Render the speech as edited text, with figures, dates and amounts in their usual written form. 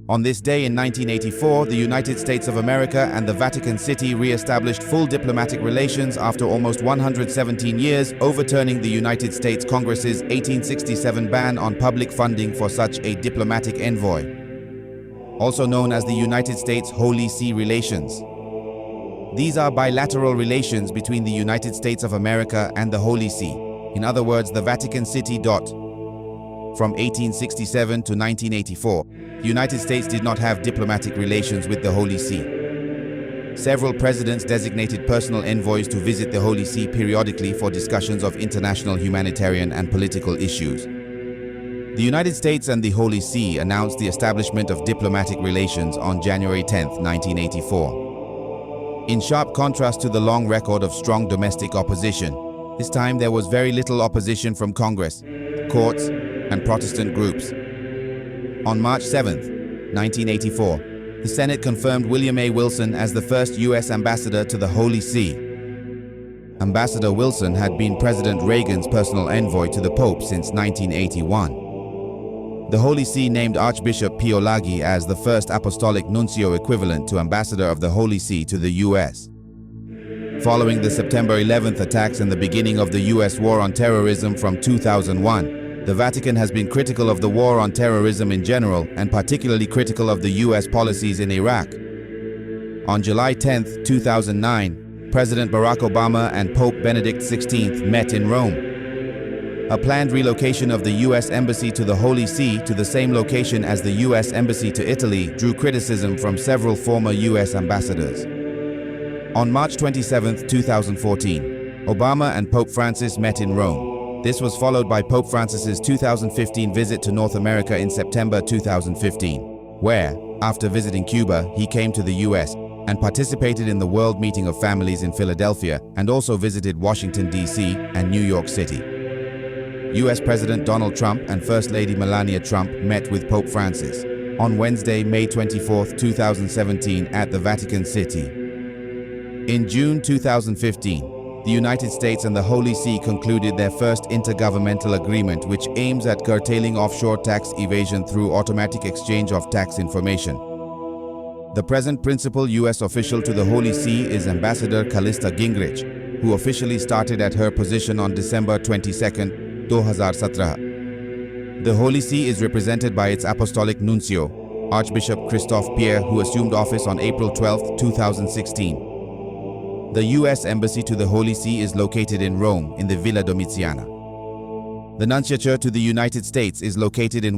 On this day in 1984, the United States of America and the Vatican City re-established full diplomatic relations after almost 117 years, overturning the United States Congress's 1867 ban on public funding for such a diplomatic envoy, also known as the United States Holy See relations. These are bilateral relations between the United States of America and the Holy See. In other words, the Vatican City. From 1867 to 1984, the United States did not have diplomatic relations with the Holy See. Several presidents designated personal envoys to visit the Holy See periodically for discussions of international humanitarian and political issues. The United States and the Holy See announced the establishment of diplomatic relations on January 10, 1984. In sharp contrast to the long record of strong domestic opposition, this time there was very little opposition from Congress, courts, and Protestant groups. On March 7, 1984, the Senate confirmed William A. Wilson as the first U.S. ambassador to the Holy See. Ambassador Wilson had been President Reagan's personal envoy to the Pope since 1981. The Holy See named Archbishop Piolagi as the first apostolic nuncio equivalent to ambassador of the Holy See to the U.S. Following the September 11th attacks and the beginning of the U.S. war on terrorism from 2001, the Vatican has been critical of the war on terrorism in general and particularly critical of the U.S. policies in Iraq. On July 10, 2009, President Barack Obama and Pope Benedict XVI met in Rome. A planned relocation of the U.S. Embassy to the Holy See to the same location as the U.S. Embassy to Italy drew criticism from several former U.S. ambassadors. On March 27, 2014, Obama and Pope Francis met in Rome. This was followed by Pope Francis's 2015 visit to North America in September 2015, where, after visiting Cuba, he came to the U.S. and participated in the World Meeting of Families in Philadelphia and also visited Washington, D.C. and New York City. U.S. President Donald Trump and First Lady Melania Trump met with Pope Francis on Wednesday, May 24, 2017 at the Vatican City. In June 2015, the United States and the Holy See concluded their first intergovernmental agreement which aims at curtailing offshore tax evasion through automatic exchange of tax information. The present principal U.S. official to the Holy See is Ambassador Callista Gingrich, who officially started at her position on December 22, 2017. The Holy See is represented by its Apostolic Nuncio, Archbishop Christophe Pierre, who assumed office on April 12, 2016. The U.S. Embassy to the Holy See is located in Rome in the Villa Domiziana. The Nunciature to the United States is located in